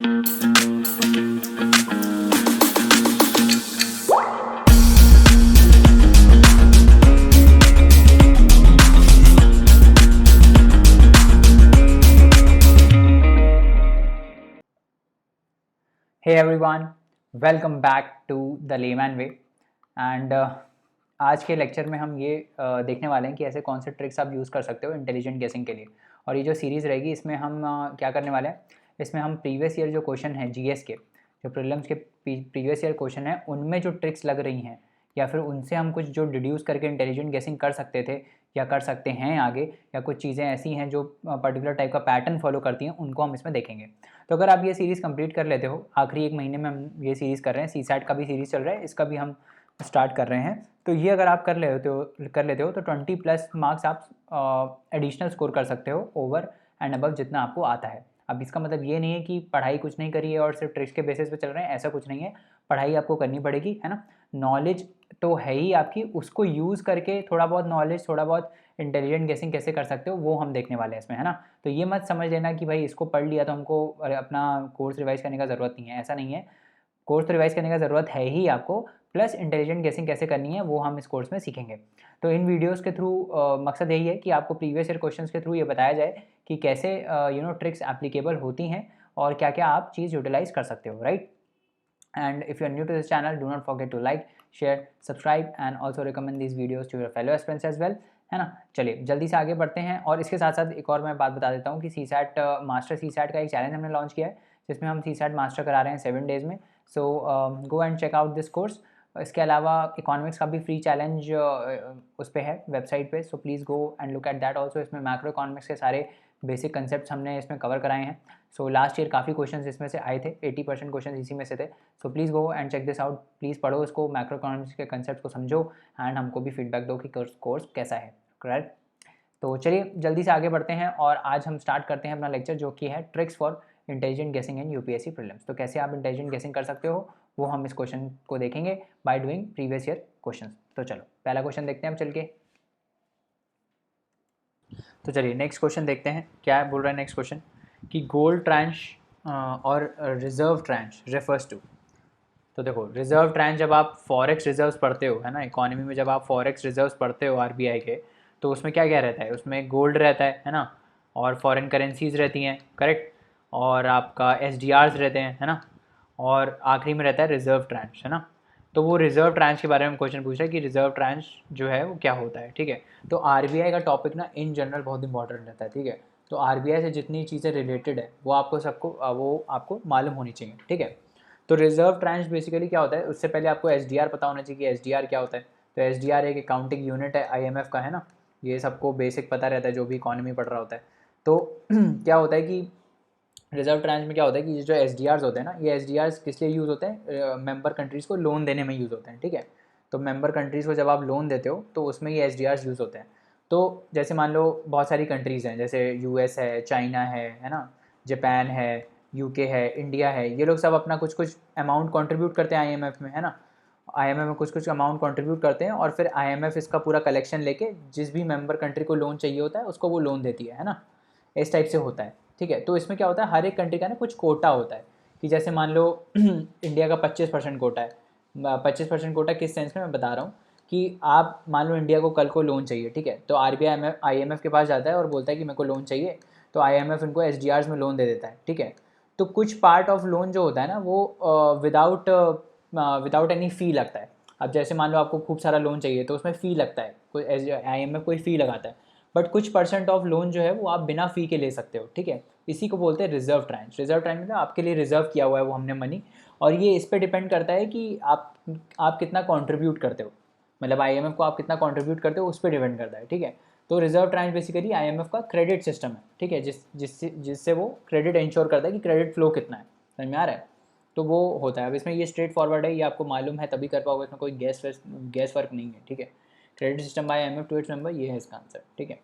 Hey everyone, welcome back to the Layman Way and आज के lecture में हम ये देखने वाले हैं कि ऐसे कौन से ट्रिक्स आप यूज़ कर सकते हो इंटेलिजेंट गेसिंग के लिए। और ये जो सीरीज़ रहेगी इसमें हम क्या करने वाले हैं, इसमें हम प्रीवियस ईयर जो क्वेश्चन हैं जीएस के, जो प्रीलिम्स के प्रीवियस ईयर क्वेश्चन हैं उनमें जो ट्रिक्स लग रही हैं या फिर उनसे हम कुछ जो डिड्यूस करके इंटेलिजेंट गेसिंग कर सकते थे या कर सकते हैं आगे, या कुछ चीज़ें ऐसी हैं जो पर्टिकुलर टाइप का पैटर्न फॉलो करती हैं, उनको हम इसमें देखेंगे। तो अगर आप ये सीरीज़ कंप्लीट कर लेते हो, आखिरी एक महीने में हम ये सीरीज़ कर रहे हैं, सीसैट का भी सीरीज़ चल रहा है, इसका भी हम स्टार्ट कर रहे हैं। तो ये अगर आप कर लेते हो तो 20+ मार्क्स आप एडिशनल स्कोर कर सकते हो ओवर एंड अबव जितना आपको आता है। अब इसका मतलब ये नहीं है कि पढ़ाई कुछ नहीं करी है और सिर्फ ट्रिक्स के बेसिस पे चल रहे हैं, ऐसा कुछ नहीं है। पढ़ाई आपको करनी पड़ेगी, है ना। नॉलेज तो है ही आपकी, उसको यूज़ करके थोड़ा बहुत नॉलेज, थोड़ा बहुत इंटेलिजेंट गेसिंग कैसे कर सकते हो वो हम देखने वाले हैं इसमें, है ना। तो ये मत समझ लेना कि भाई इसको पढ़ लिया तो हमको अपना कोर्स रिवाइज करने का ज़रूरत नहीं है, ऐसा नहीं है। कोर्स तो रिवाइज करने का ज़रूरत है ही आपको, प्लस इंटेलिजेंट गेसिंग कैसे करनी है वो हम इस कोर्स में सीखेंगे। तो इन वीडियोस के थ्रू मकसद यही है कि आपको प्रीवियस ईयर क्वेश्चंस के थ्रू ये बताया जाए कि कैसे ट्रिक्स एप्लीकेबल होती हैं और क्या क्या आप चीज़ यूटिलाइज कर सकते हो, right. And if you are new to this channel, do not forget to like, share, subscribe and also recommend this videos to your fellow aspirants as well, है ना। चलिए जल्दी से आगे बढ़ते हैं। और इसके साथ साथ एक और मैं बात बता देता हूँ कि सीसैट मास्टर सीसैट का एक चैलेंज हमने लॉन्च किया है, जिसमें हम सीसैट मास्टर करा रहे हैं 7 डेज़ में। So go and check out this course. इसके अलावा इकोनॉमिक्स का भी फ्री चैलेंज उस पर है वेबसाइट पे, सो please go and look at that also. इसमें मैक्रो इकोनॉमिक्स के सारे बेसिक कंसेप्ट हमने इसमें कवर कराए हैं। सो लास्ट ईयर काफ़ी क्वेश्चंस इसमें से आए थे, 80% क्वेश्चन इसी में से थे। So please go and check this out, please पढ़ो इसको, मैक्रो इकोनॉमिक्स के कंसेप्ट को समझो एंड हमको भी फीडबैक दो कि कोर्स कैसा है, करेक्ट। तो चलिए जल्दी से आगे बढ़ते हैं और आज हम स्टार्ट करते हैं अपना लेक्चर, जो कि है ट्रिक्स फॉर इंटेलिजेंट गेसिंग इन यूपीएससी प्रीलिम्स। तो कैसे आप इंटेलिजेंट गेसिंग कर सकते हो वो हम इस क्वेश्चन को देखेंगे by doing previous year question. तो चलो पहला क्वेश्चन देखते हैं हम चल के। तो चलिए नेक्स्ट क्वेश्चन देखते हैं क्या बोल रहा है नेक्स्ट क्वेश्चन, कि गोल्ड ट्रांच और रिजर्व ट्रांच रेफर्स टू। तो देखो रिजर्व ट्रांच जब आप फॉरेक्स रिजर्व्स पढ़ते हो, है ना, इकोनॉमी में जब आप फॉरेक्स रिजर्व्स पढ़ते हो आरबीआई के, तो उसमें क्या क्या रहता है, उसमें गोल्ड रहता है ना, और फॉरेन करेंसीज रहती हैं, करेक्ट, और आपका एसडीआर्स रहते हैं, है ना, और आखिरी में रहता है रिजर्व ट्रांच, है ना। तो वो रिजर्व ट्रांच के बारे में क्वेश्चन पूछ रहा है कि रिजर्व ट्रांच जो है वो क्या होता है, ठीक है। तो आरबीआई का टॉपिक ना इन जनरल बहुत इंपॉर्टेंट रहता है, ठीक है। तो आरबीआई से जितनी चीज़ें रिलेटेड है वो आपको मालूम होनी चाहिए, ठीक है। तो रिजर्व ट्रांच बेसिकली क्या होता है, उससे पहले आपको एसडीआर पता होना चाहिए कि एसडीआर क्या होता है। तो एसडीआर एक अकाउंटिंग यूनिट है आईएमएफ का, है ना। ये सबको बेसिक पता रहता है जो भी इकोनॉमी पढ़ रहा होता है। तो क्या होता है कि रिजर्व ट्रांच में क्या होता है कि जो एसडीआर्स होते हैं ना, ये एसडीआर्स किस लिए यूज़ होते हैं, मेंबर कंट्रीज़ को लोन देने में यूज़ होते हैं, ठीक है। तो मेंबर कंट्रीज़ को जब आप लोन देते हो तो उसमें ये एसडीआर्स यूज़ होते हैं। तो जैसे मान लो बहुत सारी कंट्रीज़ हैं, जैसे यूएस है, चाइना है ना, जापान है, यूके है, इंडिया है, ये लोग सब अपना कुछ कुछ अमाउंट कंट्रीब्यूट करते हैं आईएमएफ में, है ना। आईएमएफ में कुछ कुछ अमाउंट कंट्रीब्यूट करते हैं और फिर आईएमएफ इसका पूरा कलेक्शन लेके जिस भी मेंबर कंट्री को लोन चाहिए होता है उसको वो लोन देती है ना। इस टाइप से होता है, ठीक है। तो इसमें क्या होता है, हर एक कंट्री का ना कुछ कोटा होता है, कि जैसे मान लो इंडिया का 25% कोटा है। 25% कोटा किस सेंस में मैं बता रहा हूँ, कि आप मान लो इंडिया को कल को लोन चाहिए, ठीक है, तो आरबीआई आईएमएफ के पास जाता है और बोलता है कि मेरे को लोन चाहिए, तो आईएमएफ इनको एसडीआर्स में लोन दे देता है, ठीक है। तो कुछ पार्ट ऑफ लोन जो होता है ना वो विदाउट एनी फ़ी लगता है। अब जैसे मान लो आपको खूब सारा लोन चाहिए तो उसमें फ़ी लगता है, कोई आईएमएफ कोई फ़ी लगाता है, बट कुछ परसेंट ऑफ लोन जो है वो आप बिना फ़ी के ले सकते हो, ठीक है। इसी को बोलते हैं रिजर्व ट्रांच। रिजर्व ट्रांच मतलब आपके लिए रिजर्व किया हुआ है वो हमने मनी, और ये इस पर डिपेंड करता है कि आप कितना कंट्रीब्यूट करते हो, मतलब आईएमएफ को आप कितना कंट्रीब्यूट करते हो उस पर डिपेंड करता है, ठीक है। तो रिजर्व ट्रांच बेसिकली आईएमएफ का क्रेडिट सिस्टम है, ठीक है, जिससे वो क्रेडिट इंश्योर करता है कि क्रेडिट फ्लो कितना है, समझ में आ रहा है। तो वो होता है। अब इसमें ये स्ट्रेट फॉरवर्ड है, ये आपको मालूम है तभी कर पाओगे, इसमें कोई गैस वर्क नहीं है, ठीक है। Credit system by IMF to its member, ये है इसका आंसर, ठीक है।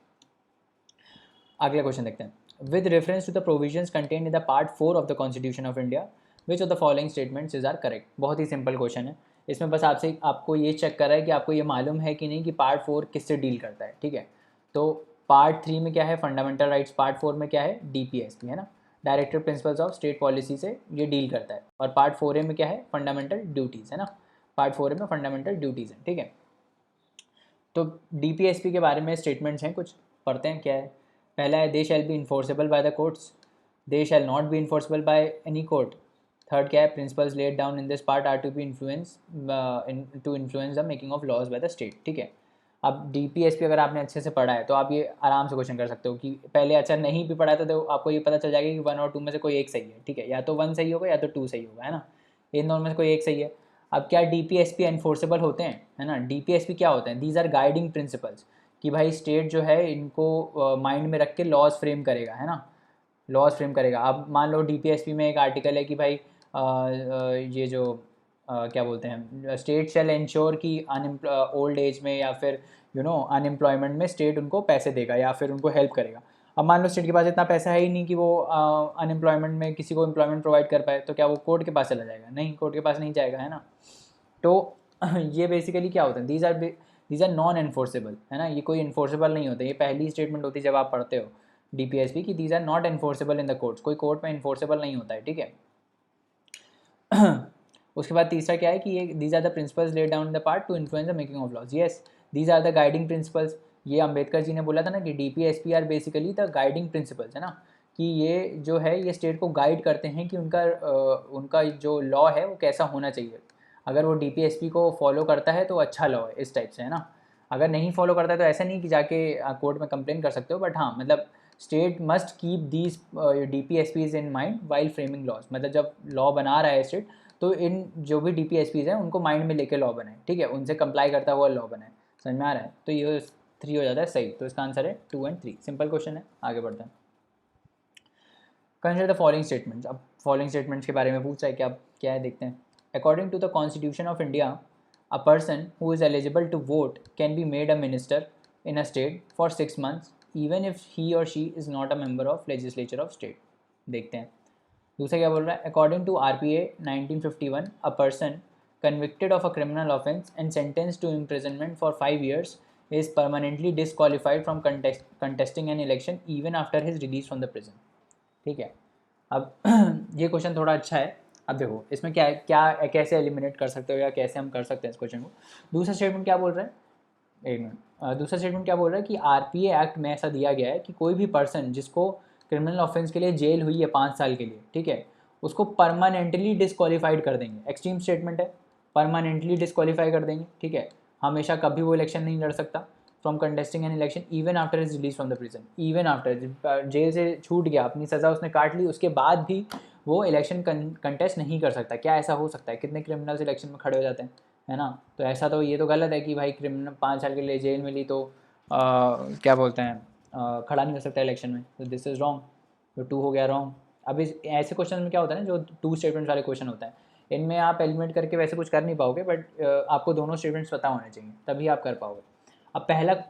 अगला क्वेश्चन देखते हैं। With reference to the provisions contained in the part 4 of the constitution of India, which of the following statements is are correct. बहुत ही सिंपल क्वेश्चन है। इसमें बस आपको ये चेक कर रहा है कि आपको ये मालूम है कि नहीं कि पार्ट 4 किससे डील करता है, ठीक है। तो पार्ट 3 में क्या है, फंडामेंटल राइट्स, पार्ट 4 में क्या है, डीपीएसपी, है ना। Directive principles of state policy से ये डील करता है। और पार्ट 4A में क्या है, फंडामेंटल ड्यूटीज़ है ना, पार्ट 4A में फंडामेंटल ड्यूटीज़ हैं, ठीक है। तो DPSP के बारे में स्टेटमेंट्स हैं कुछ, पढ़ते हैं क्या है। पहला है they shall be enforceable by the courts, they shall not be enforceable by any court. Third क्या है, principles laid down in this part are to be influence to influence the making of laws by the state, ठीक है। अब DPSP अगर आपने अच्छे से पढ़ा है तो आप ये आराम से क्वेश्चन कर सकते हो कि पहले अच्छा नहीं भी पढ़ा था तो आपको ये पता चल जाएगा कि 1 और 2 में से कोई एक सही है, ठीक है, या तो 1 सही होगा या तो 2 सही होगा, है ना, इन दोनों में से कोई एक सही है। अब क्या DPSP एनफोर्सेबल होते हैं, है ना, DPSP क्या होते हैं, दीज आर गाइडिंग प्रिंसिपल्स, कि भाई स्टेट जो है इनको माइंड में रख के लॉज फ्रेम करेगा, है ना, लॉज फ्रेम करेगा। अब मान लो DPSP में एक आर्टिकल है कि भाई ये जो क्या बोलते हैं, स्टेट शैल इंश्योर कि ओल्ड एज में या फिर अनएम्प्लॉयमेंट में स्टेट उनको पैसे देगा या फिर उनको हेल्प करेगा। अब मान लो स्टेट के पास इतना पैसा है ही नहीं कि वो अनएम्प्लॉयमेंट में किसी को एम्प्लॉयमेंट प्रोवाइड कर पाए, तो क्या वो कोर्ट के पास चला जाएगा? नहीं, कोर्ट के पास नहीं जाएगा, है ना। तो ये बेसिकली क्या होता है, दीज आर नॉन एन्फोर्सेबल, है ना, ये कोई इन्फोर्सेबल नहीं होता। ये पहली स्टेटमेंट होती है जब आप पढ़ते हो DPSP की, these are not enforceable in the courts, कोई कोर्ट में इन्फोर्सेबल नहीं होता है, ठीक है। उसके बाद तीसरा क्या है कि ये these are the principles laid down in the part to influence the making of laws, yes these are the guiding principles. ये अंबेडकर जी ने बोला था ना कि DPSP are basically the guiding principles, है ना, कि ये जो है ये स्टेट को गाइड करते हैं कि उनका जो लॉ है वो कैसा होना चाहिए। अगर वो DPSP को फॉलो करता है तो अच्छा लॉ है, इस टाइप से, है ना। अगर नहीं फॉलो करता है तो ऐसा नहीं कि जाके कोर्ट में कंप्लेन कर सकते हो, बट हाँ मतलब state must keep these DPSPs in mind while framing laws, मतलब जब लॉ बना रहा है स्टेट तो इन जो भी DPSPs हैं उनको माइंड में लेके लॉ बनाए, ठीक है, उनसे कंप्लाई करता हुआ लॉ बनाए। समझ में आ रहा है? तो ये 3 हो जाता है सही, तो इसका आंसर है 2 और 3। सिंपल क्वेश्चन है, आगे बढ़ते हैं। Consider the following statements. अब फॉलोइंग स्टेटमेंट्स के बारे में पूछा है, क्या है देखते हैं। According to the constitution of India, a person who is eligible to vote can be made a minister in a state for 6 months even if he और she is not a member of legislature of state. देखते हैं दूसरा क्या बोल रहा है। According to RPA 1951, a person convicted of a criminal offence and sentenced to imprisonment for 5 years is permanently disqualified from contesting an election even after his release from the prison, ठीक है। अब ये क्वेश्चन थोड़ा अच्छा है। अब देखो इसमें क्या है, कैसे एलिमिनेट कर सकते हो या कैसे हम कर सकते हैं इस क्वेश्चन को। दूसरा स्टेटमेंट क्या बोल रहा है, एक मिनट, दूसरा स्टेटमेंट क्या बोल रहा है कि RPA एक्ट में ऐसा दिया गया है कि कोई भी पर्सन जिसको क्रिमिनल ऑफेंस के लिए जेल हुई है 5 साल के लिए, ठीक है, उसको परमानेंटली डिस्क्वालीफाइड कर देंगे। एक्सट्रीम स्टेटमेंट है, परमानेंटली डिस्क्वालीफाई कर देंगे, ठीक है। हमेशा कभी वो इलेक्शन नहीं लड़ सकता from contesting an election even after is release from the prison. Even after जेल से छूट गया, अपनी सज़ा उसने काट ली, उसके बाद भी वो इलेक्शन कंटेस्ट नहीं कर सकता। क्या ऐसा हो सकता है? कितने क्रिमिनल्स इलेक्शन में खड़े हो जाते हैं, है ना। तो ऐसा तो ये तो गलत है कि भाई क्रिमिनल 5 साल के लिए जेल मिली तो क्या बोलते हैं खड़ा नहीं कर सकता इलेक्शन में, तो दिस इज़ रॉन्ग। तो 2 हो गया रॉन्ग। अब इस ऐसे क्वेश्चन में क्या होता है ना, जो 2 स्टेटमेंट वाले क्वेश्चन होता है, इनमें आप एलिमिनेट करके वैसे कुछ कर नहीं पाओगे, बट आपको दोनों स्टेटमेंट्स पता होने चाहिए, तभी आप कर पाओगे। अब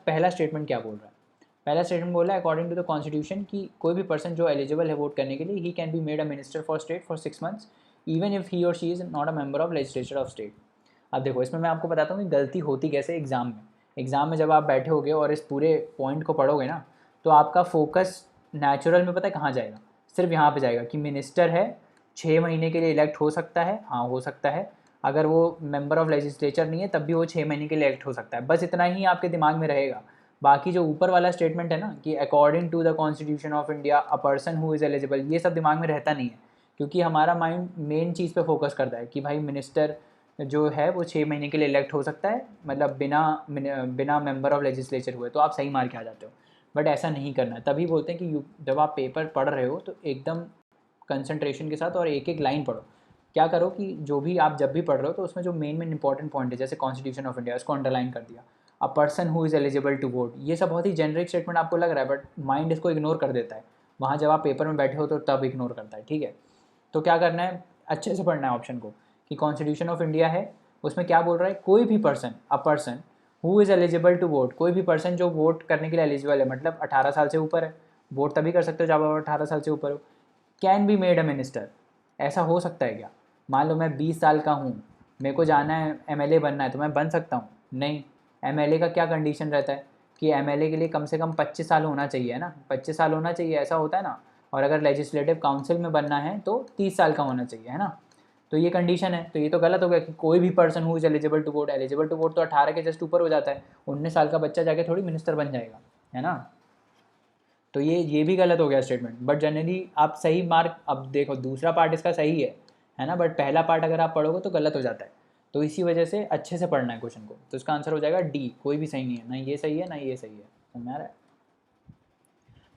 पहला स्टेटमेंट क्या बोल रहा है। पहला स्टेटमेंट बोल रहा है अकॉर्डिंग टू द कॉन्स्टिट्यूशन कि कोई भी पर्सन जो एलिजिबल है वोट करने के लिए, he can be made a minister for state for 6 months even if he और she is not a member of legislature of state. अब देखो इसमें मैं आपको बताता हूँ कि गलती होती कैसे एग्ज़ाम में जब आप बैठे होगे और इस पूरे पॉइंट को पढ़ोगे ना, तो आपका फोकस नेचुरल में पता है कहाँ जाएगा, सिर्फ यहाँ पे जाएगा कि मिनिस्टर है, 6 महीने के लिए इलेक्ट हो सकता है, हाँ हो सकता है। अगर वो मेंबर ऑफ लेजिस्लेचर नहीं है तब भी वो 6 महीने के लिए इलेक्ट हो सकता है। बस इतना ही आपके दिमाग में रहेगा। बाकी जो ऊपर वाला स्टेटमेंट है ना कि according to the constitution of India a person who is eligible, ये सब दिमाग में रहता नहीं है, क्योंकि हमारा माइंड मेन चीज़ पे फोकस करता है कि भाई मिनिस्टर जो है वो 6 महीने के लिए इलेक्ट हो सकता है, मतलब बिना मेंबर ऑफ लेजिस्लेचर हुए, तो आप सही मार के आ जाते हो। बट ऐसा नहीं करना है। तभी बोलते हैं कि जब आप पेपर पढ़ रहे हो तो एकदम कंसंट्रेशन के साथ और एक एक लाइन पढ़ो। क्या करो कि जो भी आप जब भी पढ़ रहे हो तो उसमें जो मेन इंपॉर्टेंट पॉइंट है, जैसे कॉन्स्टिट्यूशन ऑफ इंडिया, उसको अंडरलाइन कर दिया। A person who is eligible to vote, ये सब बहुत ही जेनरिक स्टेटमेंट आपको लग रहा है, बट माइंड इसको इग्नोर कर देता है। वहाँ जब आप पेपर में बैठे हो तो तब इग्नोर करता है, ठीक है। तो क्या करना है, अच्छे से पढ़ना है ऑप्शन को कि कॉन्स्टिट्यूशन ऑफ इंडिया है, उसमें क्या बोल रहा है, कोई भी person, a person who is eligible to vote, कोई भी पर्सन जो वोट करने के लिए एलिजिबल है, मतलब 18 साल से ऊपर है, वोट तभी कर सकते हो जब आप 18 साल से ऊपर हो। Can be made a minister, ऐसा हो सकता है क्या? मान लो मैं 20 साल का हूँ, मेरे को जाना है MLA बनना है, तो मैं बन सकता हूँ? नहीं। MLA का क्या कंडीशन रहता है कि MLA के लिए कम से कम 25 साल होना चाहिए, है ना, 25 साल होना चाहिए, ऐसा होता है ना। और अगर लेजिस्लेटिव काउंसिल में बनना है तो 30 साल का होना चाहिए, है ना। तो ये कंडीशन है, तो ये तो गलत हो गया कि कोई भी person who is eligible to vote, eligible to vote तो 18 के जस्ट ऊपर हो जाता है, 19 साल का बच्चा जाके थोड़ी मिनिस्टर बन जाएगा, है ना। तो ये भी गलत हो गया स्टेटमेंट। बट जनरली आप सही मार्क, अब देखो दूसरा पार्ट इसका सही है ना, बट पहला पार्ट अगर आप पढ़ोगे तो गलत हो जाता है। तो इसी वजह से अच्छे से पढ़ना है क्वेश्चन को। तो इसका आंसर हो जाएगा डी, कोई भी सही नहीं है, ना ये सही है ना ये सही है, समझ में आ रहा है।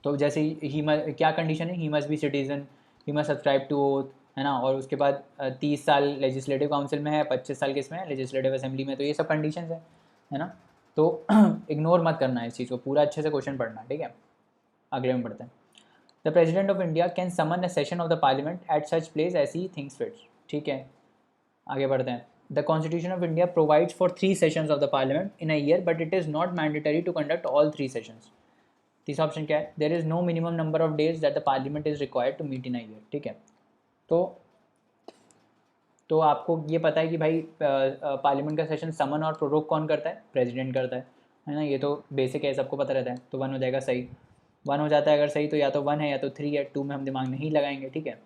तो जैसे ही क्या कंडीशन है, he must be citizen, he must subscribe to oath, है ना। और उसके बाद 30 साल लेजिस्लेटिव काउंसिल में है, 25 साल किस में है, लेजिस्लेटिव असेंबली में। तो ये सब कंडीशन है ना। तो इग्नोर मत करना है इस चीज़ को, पूरा अच्छे से क्वेश्चन पढ़ना है, ठीक है। अगले में पढ़ते हैं। The president of India can summon a session of the parliament at such place as he thinks fits, ठीक है। आगे बढ़ते हैं। The constitution of India provides for 3 sessions of the parliament in a year, but it is not mandatory to conduct all 3 sessions. तीसरा option क्या है, there is no minimum number of days that the parliament is required to meet in a year, ठीक है। तो आपको ये पता है कि भाई पार्लियामेंट का सेशन समन और प्रोरोग कौन करता है, प्रेसिडेंट करता है ना। ये तो बेसिक है, सबको पता रहता है। तो 1 हो जाएगा सही, 1 हो जाता है अगर सही, तो या तो 1 है या तो 3 है। 2 में हम दिमाग नहीं लगाएंगे, ठीक है।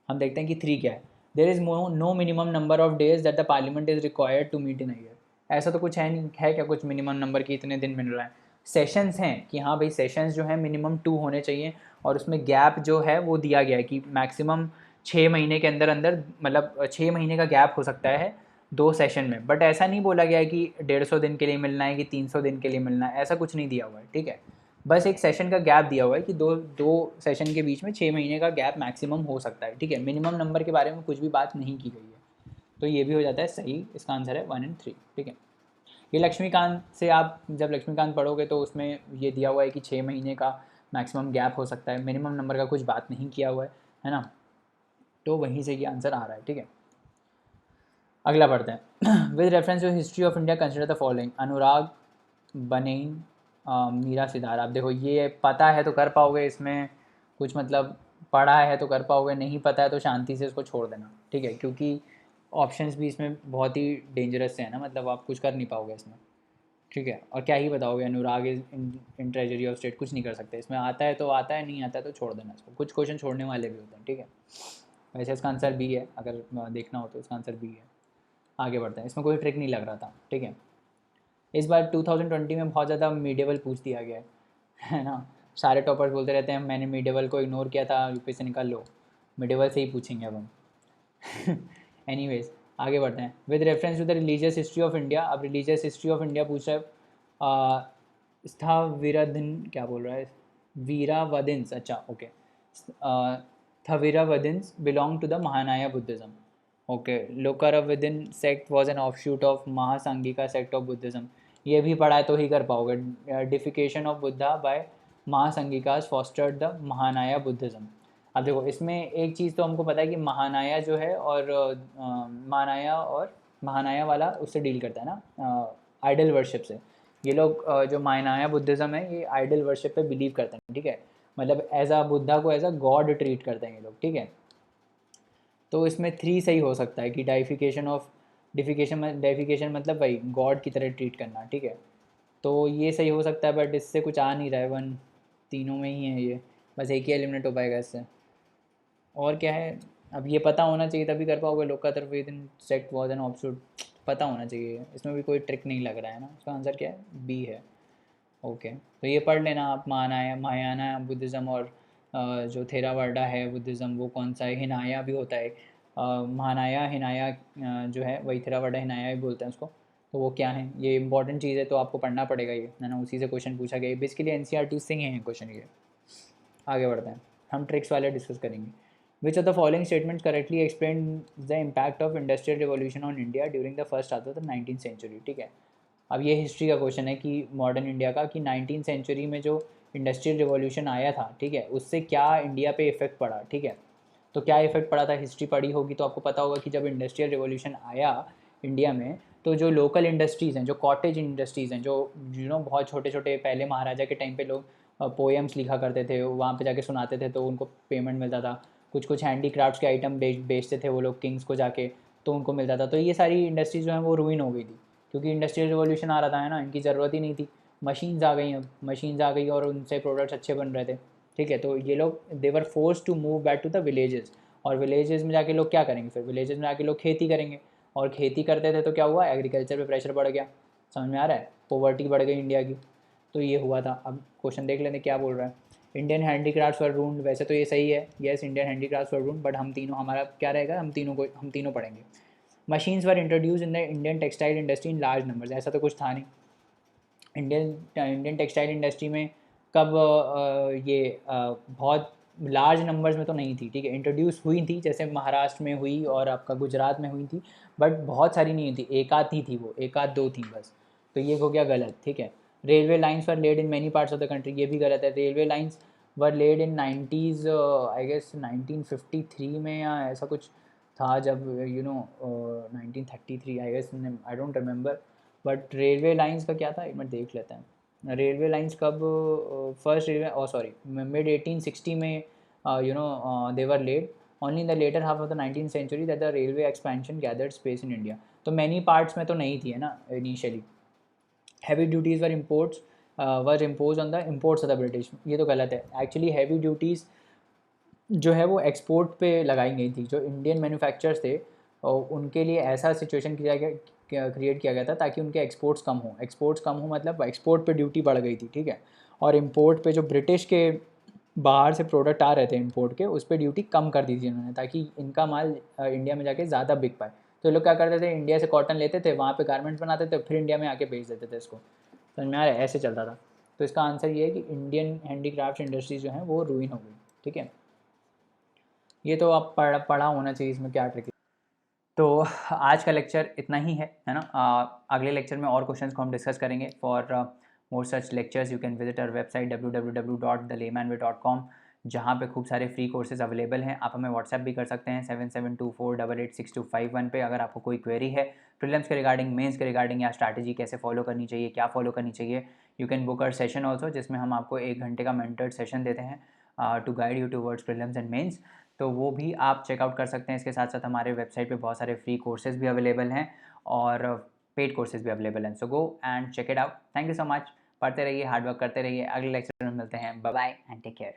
हम देखते हैं कि 3 क्या है। There is no minimum number of days that the parliament is required to meet in a year. ऐसा तो कुछ है नहीं, है क्या कुछ मिनिमम नंबर की इतने दिन मिल रहा है। सेशंस हैं कि हाँ भाई सेशंस जो है मिनिमम 2 होने चाहिए, और उसमें गैप जो है वो दिया गया है कि मैक्सिमम 6 महीने के अंदर अंदर, मतलब 6 महीने का गैप हो सकता है 2 सेशन में। बट ऐसा नहीं बोला गया है कि 150 दिन के लिए मिलना है कि 300 दिन के लिए मिलना है, ऐसा कुछ नहीं दिया हुआ है, ठीक है। बस एक सेशन का गैप दिया हुआ है कि दो सेशन के बीच में 6 महीने का गैप मैक्सिमम हो सकता है, ठीक है। मिनिमम नंबर के बारे में कुछ भी बात नहीं की गई है। तो ये भी हो जाता है सही, इसका आंसर है 1 एंड 3, ठीक है। ये लक्ष्मीकांत से आप जब लक्ष्मीकांत पढ़ोगे तो उसमें ये दिया हुआ है कि 6 महीने का मैक्सिमम गैप हो सकता है, मिनिमम नंबर का कुछ बात नहीं किया हुआ है ना। तो वहीं से ये आंसर आ रहा है, ठीक है। अगला पढ़ते हैं। With reference to history of India consider the following, Anurag Banen Meera Siddharth. आप देखो ये पता है तो कर पाओगे, इसमें कुछ मतलब पढ़ा है तो कर पाओगे, नहीं पता है तो शांति से इसको छोड़ देना, ठीक है। क्योंकि ऑप्शंस भी इसमें बहुत ही डेंजरस से है ना, मतलब आप कुछ कर नहीं पाओगे इसमें, ठीक है। और क्या ही बताओगे, Anurag is in treasury of state, कुछ नहीं कर सकते इसमें। आता है तो आता है, नहीं आता है तो छोड़ देना इसको। कुछ क्वेश्चन छोड़ने वाले भी होते हैं, ठीक है। वैसे इसका आंसर बी है, अगर देखना हो तो इसका आंसर बी है। आगे बढ़ते हैं, इसमें कोई ट्रिक नहीं लग रहा था, ठीक है। इस बार 2020 में बहुत ज़्यादा मीडिएवल पूछ दिया गया है ना। सारे टॉपर्स बोलते रहते हैं मैंने मीडिएवल को इग्नोर किया था, यूपी से निकाल लो, मीडिएवल से ही पूछेंगे अब हम। एनीवेज आगे बढ़ते हैं। With reference to the religious history of India, अब रिलीजियस हिस्ट्री ऑफ इंडिया पूछ रहा है। स्थाविरधन क्या बोल रहा है, वीरावदिन्स, अच्छा okay. Thavirawadins belong to the Mahanaya Buddhism. Okay, Lokaravadin sect was an offshoot of Mahasangika sect of Buddhism. ये भी पढ़ा है तो ही कर पाओगे। Deification of Buddha by Mahasangikas fostered the Mahanaya Buddhism. अब देखो इसमें एक चीज़ तो हमको पता है कि महानाया जो है और महानाया वाला उससे डील करता है ना, आइडल वर्शिप से। ये लोग जो महानाया बुद्धिज़्म है ये आइडल वर्शिप पे बिलीव करते हैं, ठीक है। मतलब एज आ बुद्धा को एज अ गॉड ट्रीट करते हैं ये लोग, ठीक है। तो इसमें 3 सही हो सकता है कि डाइफिकेशन मतलब भाई गॉड की तरह ट्रीट करना, ठीक है। तो ये सही हो सकता है, बट इससे कुछ आ नहीं रहा है। 1 तीनों में ही है ये, बस एक ही एलिमिनेट हो पाएगा इससे। और क्या है, अब ये पता होना चाहिए तभी कर पाओगे। लोकातर्वेदन सेक्ट वाज एन ऑफशूट, पता होना चाहिए, इसमें भी कोई ट्रिक नहीं लग रहा है ना। इसका आंसर क्या है, बी है। ओके, तो ये पढ़ लेना आप, महायाना बुद्धिज़्म और जो थेरावाडा है बुद्धिज़्म वो कौन सा है। हिनाया भी होता है, महानाया हिनाया जो है वही थेरावाडा हिनाया भी बोलते हैं उसको। तो वो क्या है, ये इंपॉर्टेंट चीज़ है तो आपको पढ़ना पड़ेगा ये, है ना। उसी से क्वेश्चन पूछा गया, बेसिकली एनसीईआरटी से ही है क्वेश्चन ये। आगे बढ़ते हैं, हम ट्रिक्स वाले डिस्कस करेंगे। Which of the following statements correctly explain the impact of industrial revolution on India during the first half of the 19th century, ठीक है। अब ये हिस्ट्री का क्वेश्चन है कि मॉडर्न इंडिया का, कि 19th सेंचुरी में जो इंडस्ट्रियल रिवॉल्यूशन आया था, ठीक है, उससे क्या इंडिया पे इफेक्ट पड़ा, ठीक है। तो क्या इफेक्ट पड़ा था, हिस्ट्री पढ़ी होगी तो आपको पता होगा कि जब इंडस्ट्रियल रिवॉल्यूशन आया इंडिया में तो जो लोकल इंडस्ट्रीज़ हैं, जो कॉटेज इंडस्ट्रीज़ हैं, जो बहुत छोटे छोटे, पहले महाराजा के टाइम पे लोग पोएम्स लिखा करते थे, वहाँ पे जाके सुनाते थे तो उनको पेमेंट मिलता था। कुछ कुछ हैंडीक्राफ्ट्स के आइटम बेचते थे वो लोग किंग्स को जाके, तो उनको मिलता था। तो ये सारी इंडस्ट्रीज जो हैं वो रूइन हो गई थी, क्योंकि इंडस्ट्रियल रिवॉल्यूशन आ रहा था, है ना। इनकी ज़रूरत ही नहीं थी, मशीन्स आ गई, अब मशीन्स आ गई और उनसे प्रोडक्ट्स अच्छे बन रहे थे, ठीक है। तो ये लोग they were force to move back to the villages, और विलेजेस में जाके लोग क्या करेंगे, फिर विलेजेस में जाके लोग खेती करेंगे, और खेती करते थे तो क्या हुआ, एग्रीकल्चर पे प्रेशर बढ़ गया। समझ में आ रहा है, पॉवर्टी बढ़ गई इंडिया की, तो ये हुआ था। अब क्वेश्चन देख लेते क्या बोल रहा है। इंडियन हैंडीक्राफ्ट्स वर रूल्ड, वैसे तो ये सही है, yes Indian handicrafts were ruled, but हम तीनों, हमारा क्या रहेगा, हम तीनों पढ़ेंगे। Machines were introduce in the Indian textile industry in large numbers, ऐसा तो कुछ था नहीं। इंडियन टेक्सटाइल इंडस्ट्री में कब ये बहुत लार्ज नंबर्स में तो नहीं थी, ठीक है। इंट्रोड्यूस हुई थी, जैसे महाराष्ट्र में हुई और आपका गुजरात में हुई थी, बट बहुत सारी नहीं थी, एक आध ही थी, वो एक आध दो थी बस। तो ये हो गया गलत, ठीक है। Railway lines were laid in many parts of the country, ये भी गलत है। Railway lines were laid in 90s, I guess 1953 में या ऐसा कुछ था, जब 1933 I guess, I don't remember. But railway lines का क्या था, एक मिनट देख लेते हैं। रेलवे लाइंस कब फर्स्ट रेलवे, सॉरी, मिड 1860 में they were laid only in the latter half of the 19th century that the railway expansion gathered space in India. तो मैनी पार्ट्स में तो नहीं थी, है ना, initially. Heavy duties were imports were impose on the imports of the British, ये तो गलत है। एक्चुअली हैवी ड्यूटीज़ जो है वो एक्सपोर्ट पे लगाई गई थी, जो इंडियन मैन्युफैक्चरर्स थे और उनके लिए ऐसा सिचुएशन क्रिएट किया गया था ताकि उनके एक्सपोर्ट्स कम हो। एक्सपोर्ट्स कम हो मतलब एक्सपोर्ट पे ड्यूटी बढ़ गई थी, ठीक है। और इंपोर्ट पे जो ब्रिटिश के बाहर से प्रोडक्ट आ रहे थे इंपोर्ट के, उस पर ड्यूटी कम कर दी थी उन्होंने, ताकि इनका माल इंडिया में जाके ज़्यादा बिक पाए। तो लोग क्या करते थे, इंडिया से कॉटन लेते थे, वहाँ पे गारमेंट्स बनाते थे, फिर इंडिया में आके बेच देते थे इसको। समझ में आ रहा है, ऐसे चलता था। तो इसका आंसर ये है कि इंडियन हैंडीक्राफ्ट इंडस्ट्रीज जो हैं वो रूइन हो गई, ठीक है। ये तो आप पढ़ा होना चाहिए, इसमें क्या ट्रिक। तो आज का लेक्चर इतना ही है ना। अगले लेक्चर में और क्वेश्चंस को हम डिस्कस करेंगे। For more such lectures you can visit our website www.thelaymanway.com, जहाँ पे खूब सारे फ्री कोर्सेज अवेलेबल हैं। आप हमें व्हाट्सएप भी कर सकते हैं 7724886251 पे, अगर आपको कोई क्वेरी है प्रीलिम्स के रिगार्डिंग, मेंस के रिगार्डिंग, या स्ट्रैटेजी कैसे फॉलो करनी चाहिए, क्या फॉलो करनी चाहिए। You can book our session also, जिसमें हम आपको 1 घंटे का मेंटर्ड सेशन देते हैं to guide you towards prelims and mains. तो वो भी आप चेकआउट कर सकते हैं। इसके साथ साथ हमारे वेबसाइट पे बहुत सारे फ्री कोर्सेज भी अवेलेबल हैं और पेड कोर्सेज भी अवेलेबल हैं। So go and check it out. Thank you so much. पढ़ते रहिए, हार्ड वर्क करते रहिए। अगले लेक्चर में मिलते हैं। Bye bye and take care.